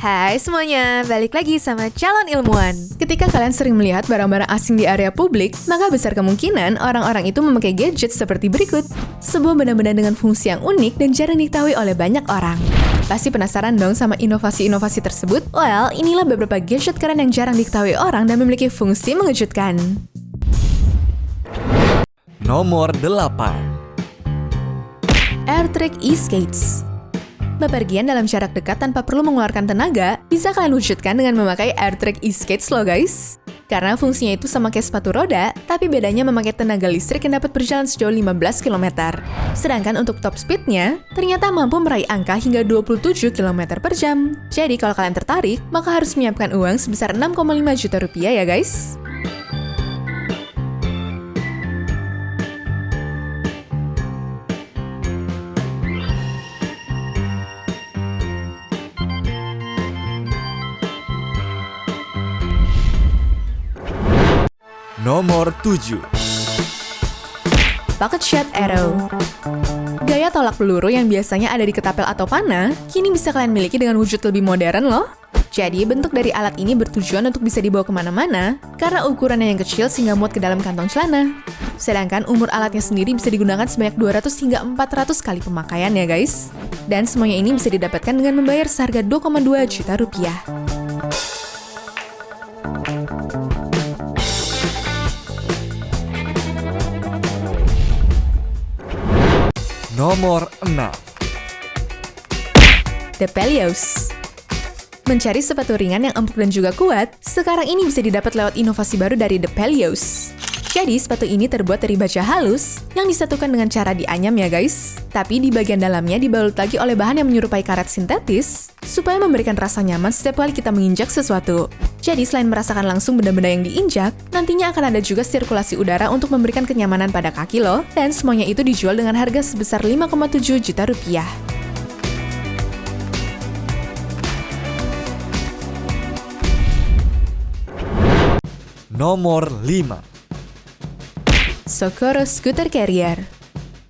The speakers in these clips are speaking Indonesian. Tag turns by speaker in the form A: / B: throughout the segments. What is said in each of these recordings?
A: Hai semuanya, balik lagi sama Calon Ilmuwan. Ketika kalian sering melihat barang-barang asing di area publik, maka besar kemungkinan orang-orang itu memakai gadget seperti berikut. Sebuah benda-benda dengan fungsi yang unik dan jarang diketahui oleh banyak orang. Pasti penasaran dong sama inovasi-inovasi tersebut? Well, inilah beberapa gadget keren yang jarang diketahui orang dan memiliki fungsi mengejutkan.
B: Nomor 8.
A: AirTrack e-skates. Bepergian dalam jarak dekat tanpa perlu mengeluarkan tenaga, bisa kalian wujudkan dengan memakai AirTrack e-skates loh guys. Karena fungsinya itu sama kayak sepatu roda, tapi bedanya memakai tenaga listrik yang dapat berjalan sejauh 15 km. Sedangkan untuk top speednya, ternyata mampu meraih angka hingga 27 km per jam. Jadi kalau kalian tertarik, maka harus menyiapkan uang sebesar 6,5 juta rupiah ya guys.
B: Nomor 7.
A: Pocket Shot Arrow. Gaya tolak peluru yang biasanya ada di ketapel atau panah, kini bisa kalian miliki dengan wujud lebih modern loh. Jadi, bentuk dari alat ini bertujuan untuk bisa dibawa kemana-mana, karena ukurannya yang kecil sehingga muat ke dalam kantong celana. Sedangkan umur alatnya sendiri bisa digunakan sebanyak 200 hingga 400 kali pemakaian ya guys. Dan semuanya ini bisa didapatkan dengan membayar seharga 2,2 juta rupiah.
B: Nomor 6.
A: The Pelios. Mencari sepatu ringan yang empuk dan juga kuat, sekarang ini bisa didapat lewat inovasi baru dari The Pelios. Jadi, sepatu ini terbuat dari baja halus yang disatukan dengan cara dianyam ya guys. Tapi di bagian dalamnya dibalut lagi oleh bahan yang menyerupai karet sintetis, supaya memberikan rasa nyaman setiap kali kita menginjak sesuatu. Jadi, selain merasakan langsung benda-benda yang diinjak, nantinya akan ada juga sirkulasi udara untuk memberikan kenyamanan pada kaki loh, dan semuanya itu dijual dengan harga sebesar 5,7 juta rupiah.
B: Nomor 5.
A: Socorro Scooter Carrier.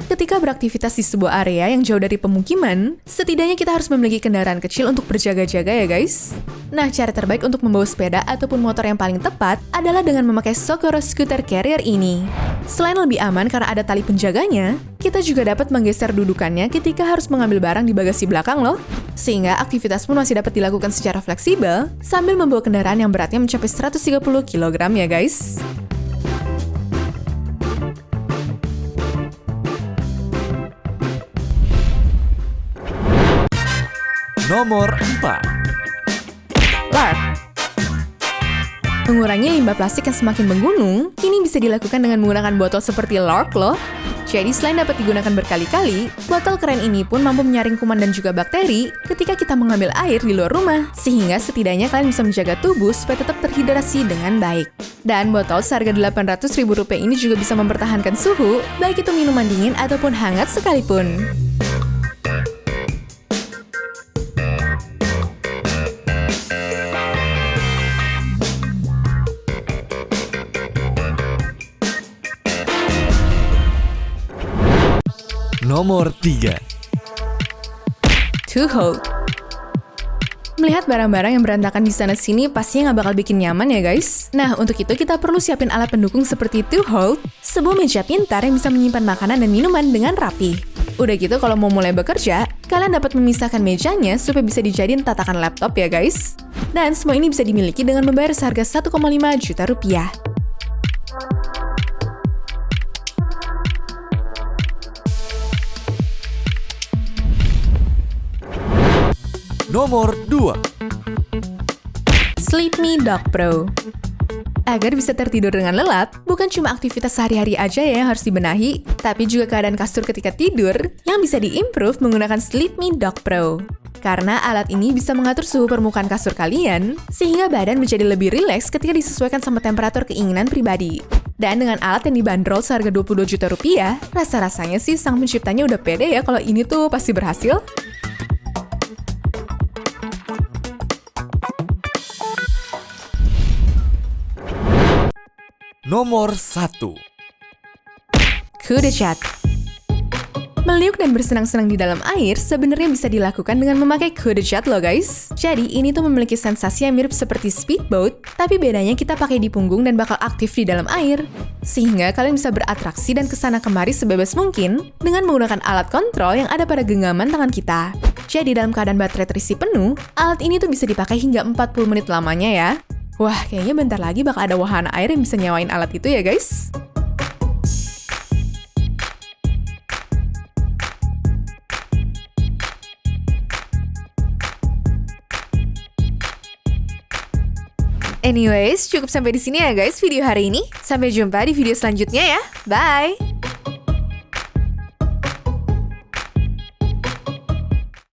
A: Ketika beraktivitas di sebuah area yang jauh dari pemukiman, setidaknya kita harus memiliki kendaraan kecil untuk berjaga-jaga ya guys. Nah, cara terbaik untuk membawa sepeda ataupun motor yang paling tepat adalah dengan memakai Socorro Scooter Carrier ini. Selain lebih aman karena ada tali penjaganya, kita juga dapat menggeser dudukannya ketika harus mengambil barang di bagasi belakang loh. Sehingga aktivitas pun masih dapat dilakukan secara fleksibel sambil membawa kendaraan yang beratnya mencapai 130 kg ya guys.
B: Nomor 4.
A: Lark. Mengurangi limbah plastik yang semakin menggunung, kini bisa dilakukan dengan menggunakan botol seperti Lark loh. Jadi selain dapat digunakan berkali-kali, botol keren ini pun mampu menyaring kuman dan juga bakteri ketika kita mengambil air di luar rumah. Sehingga setidaknya kalian bisa menjaga tubuh supaya tetap terhidrasi dengan baik. Dan botol seharga Rp800.000 ini juga bisa mempertahankan suhu, baik itu minuman dingin ataupun hangat sekalipun.
B: Nomor 3.
A: To Hold. Melihat barang-barang yang berantakan di sana-sini pastinya nggak bakal bikin nyaman ya guys. Nah, untuk itu kita perlu siapin alat pendukung seperti To Hold, sebuah meja pintar yang bisa menyimpan makanan dan minuman dengan rapi. Udah gitu kalau mau mulai bekerja, kalian dapat memisahkan mejanya supaya bisa dijadiin tatakan laptop ya guys. Dan semua ini bisa dimiliki dengan membayar seharga 1,5 juta rupiah.
B: Nomor 2.
A: Sleep Me Dog Pro. Agar bisa tertidur dengan lelap, bukan cuma aktivitas sehari-hari aja ya yang harus dibenahi, tapi juga keadaan kasur ketika tidur yang bisa diimprove menggunakan Sleep Me Dog Pro. Karena alat ini bisa mengatur suhu permukaan kasur kalian, sehingga badan menjadi lebih rileks ketika disesuaikan sama temperatur keinginan pribadi. Dan dengan alat yang dibanderol seharga 22 juta rupiah, rasa-rasanya sih sang penciptanya udah pede ya kalau ini tuh pasti berhasil.
B: Nomor 1.
A: CuDeChat. Meliuk dan bersenang-senang di dalam air sebenarnya bisa dilakukan dengan memakai kuda jet loh guys. Jadi ini tuh memiliki sensasi yang mirip seperti speedboat, tapi bedanya kita pakai di punggung dan bakal aktif di dalam air. Sehingga kalian bisa beratraksi dan kesana kemari sebebas mungkin dengan menggunakan alat kontrol yang ada pada genggaman tangan kita. Jadi dalam keadaan baterai terisi penuh, alat ini tuh bisa dipakai hingga 40 menit lamanya ya. Wah, kayaknya bentar lagi bakal ada wahana air yang bisa nyawain alat itu ya guys. Anyways, cukup sampai di sini ya guys video hari ini. Sampai jumpa di video selanjutnya ya. Bye!